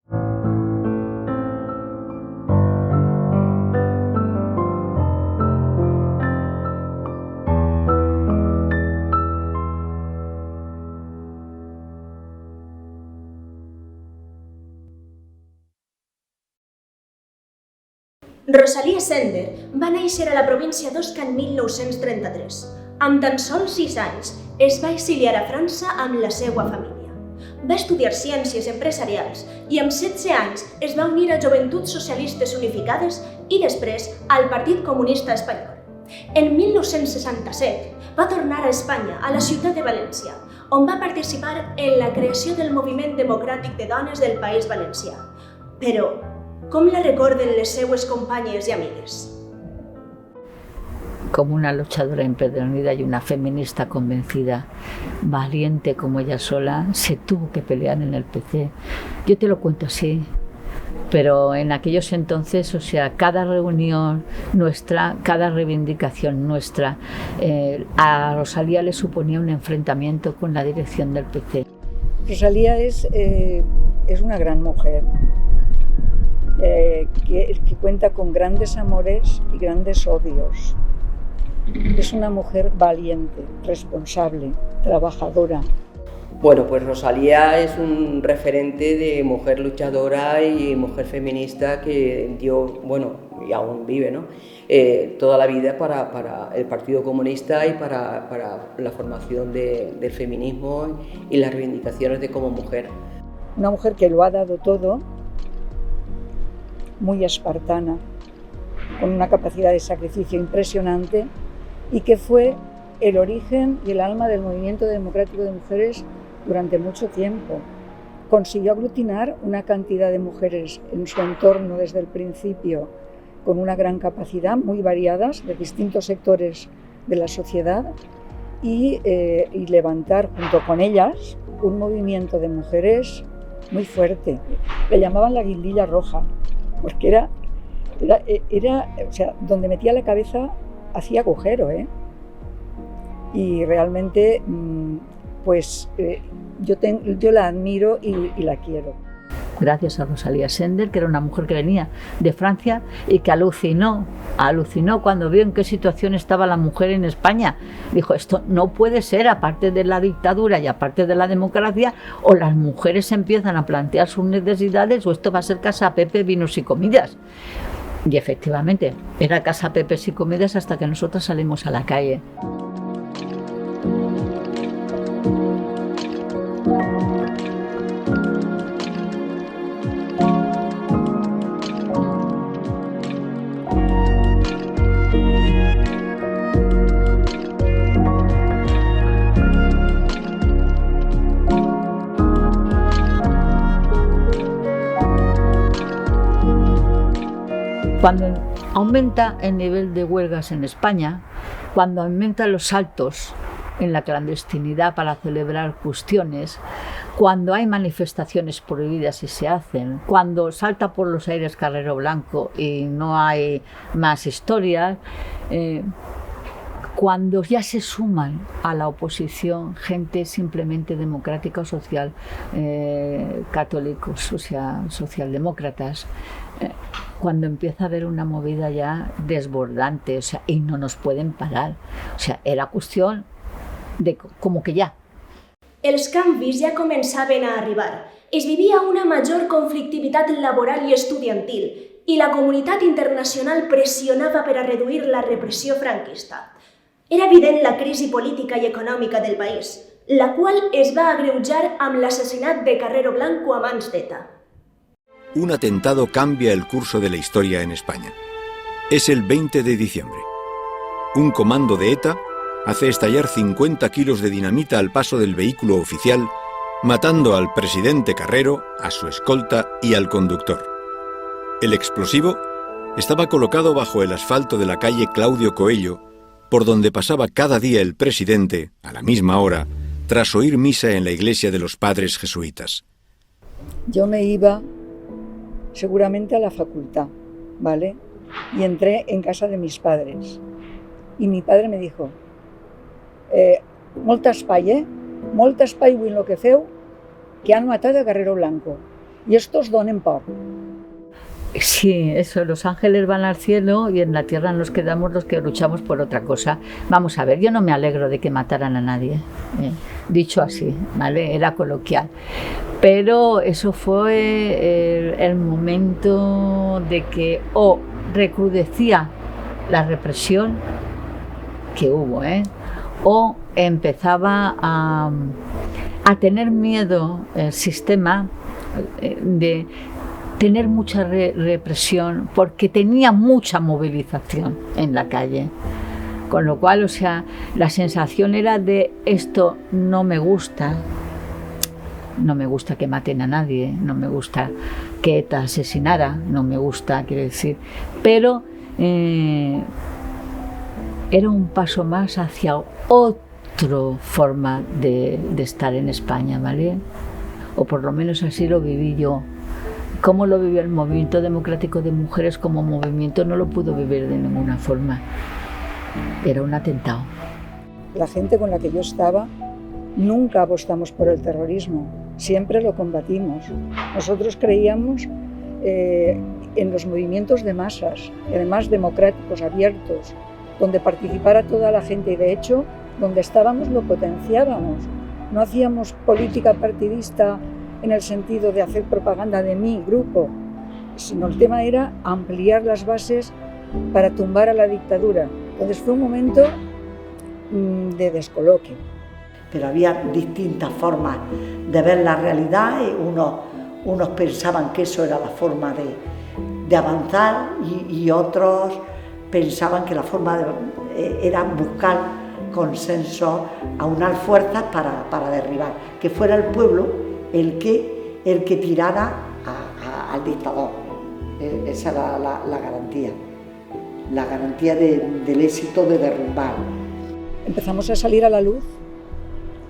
Rosalia Sender va néixer a la província d'Osca en 1933. Amb tan sols 6 anys, es va exiliar a França amb la seva família. Va estudiar ciències empresarials i amb 16 anys es va unir a Joventuts Socialistes Unificades i després al Partit Comunista Espanyol. En 1967 va tornar a Espanya, a la ciutat de València, on va participar en la creació del Moviment Democràtic de Dones del País Valencià. Però, com la recorden les seues companyes i amigues? Como una luchadora empedernida y una feminista convencida, valiente como ella sola, se tuvo que pelear en el PC. Yo te lo cuento así, pero en aquellos entonces, o sea, cada reunión nuestra, cada reivindicación nuestra, a Rosalía le suponía un enfrentamiento con la dirección del PC. Rosalía es una gran mujer. Que cuenta con grandes amores y grandes odios. Es una mujer valiente, responsable, trabajadora. Bueno, pues Rosalía es un referente de mujer luchadora y mujer feminista que dio, bueno, y aún vive, ¿no? Toda la vida para el Partido Comunista y para la formación del feminismo y las reivindicaciones de como mujer. Una mujer que lo ha dado todo, muy espartana, con una capacidad de sacrificio impresionante y que fue el origen y el alma del movimiento democrático de mujeres durante mucho tiempo. Consiguió aglutinar una cantidad de mujeres en su entorno desde el principio con una gran capacidad, muy variadas, de distintos sectores de la sociedad y levantar junto con ellas un movimiento de mujeres muy fuerte. Le llamaban la guindilla roja, porque era, o sea, donde metía la cabeza hacía agujero, y realmente, pues, yo la admiro y la quiero. Gracias a Rosalia Sender, que era una mujer que venía de Francia y que alucinó cuando vio en qué situación estaba la mujer en España. Dijo, esto no puede ser, aparte de la dictadura y aparte de la democracia, o las mujeres empiezan a plantear sus necesidades o esto va a ser casa Pepe, vinos y comidas. Y efectivamente, era casa Pepe y comidas hasta que nosotros salimos a la calle. Cuando aumenta el nivel de huelgas en España, cuando aumentan los saltos en la clandestinidad para celebrar cuestiones, cuando hay manifestaciones prohibidas y se hacen, cuando salta por los aires Carrero Blanco y no hay más historias, cuando ya se suman a la oposición gente simplemente democrática o social, católicos, o sea, socialdemócratas, cuando empieza a haber una movida ya desbordante, o sea, y no nos pueden parar, o sea, era cuestión de como que ja. Els canvis ja començaven a arribar. Es vivia una major conflictivitat laboral i estudiantil i la comunitat internacional pressionava per a reduir la repressió franquista. Era evident la crisi política i econòmica del país, la qual es va agreujar amb l'assassinat de Carrero Blanco a mans d'ETA. Un atentado cambia el curso de la historia en España. Es el 20 de diciembre. Un comando de ETA hace estallar 50 kilos de dinamita al paso del vehículo oficial, matando al presidente Carrero, a su escolta y al conductor. El explosivo estaba colocado bajo el asfalto de la calle Claudio Coello, por donde pasaba cada día el presidente, a la misma hora, tras oír misa en la iglesia de los padres jesuitas. Yo me iba seguramente a la facultad, ¿vale? Y entré en casa de mis padres. Y mi padre me dijo, molt espai, molt espai avui en lo que feu, que han matat a Carrero Blanco. y estos donen por. Sí, eso, los ángeles van al cielo y en la tierra nos quedamos los que luchamos por otra cosa. Vamos a ver, yo no me alegro de que mataran a nadie, dicho así, ¿vale? Era coloquial. Pero eso fue el momento de que recrudecía la represión que hubo, o empezaba a tener miedo el sistema de tener mucha represión porque tenía mucha movilización en la calle, con lo cual, o sea, la sensación era de esto no me gusta que maten a nadie, no me gusta que ETA asesinara, no me gusta, quiero decir, pero era un paso más hacia otra forma de estar en España, ¿vale? O por lo menos así lo viví yo. ¿Cómo lo vivió el Movimiento Democrático de Mujeres como movimiento? No lo pudo vivir de ninguna forma. Era un atentado. La gente con la que yo estaba nunca apostamos por el terrorismo, siempre lo combatimos. Nosotros creíamos en los movimientos de masas, además democráticos, abiertos, donde participara toda la gente y de hecho donde estábamos lo potenciábamos. No hacíamos política partidista en el sentido de hacer propaganda de mi grupo, sino el tema era ampliar las bases para tumbar a la dictadura. Entonces fue un momento de descoloque. Pero había distintas formas de ver la realidad y unos pensaban que eso era la forma de avanzar y otros pensaban que la forma era buscar consenso, aunar fuerzas para derribar, que fuera el pueblo el que tirara al dictador. Esa era la garantía del éxito de derrumbar. Empezamos a salir a la luz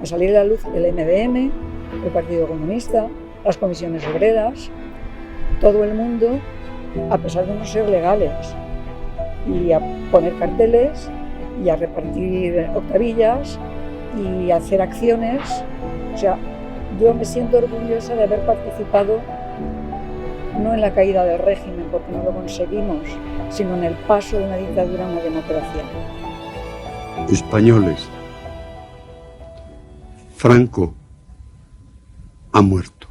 el MDM, el Partido Comunista, las comisiones obreras, todo el mundo, a pesar de no ser legales, y a poner carteles y a repartir octavillas y a hacer acciones. O sea, yo me siento orgullosa de haber participado no en la caída del régimen, porque no lo conseguimos, sino en el paso de una dictadura a una democracia. Españoles, Franco ha muerto.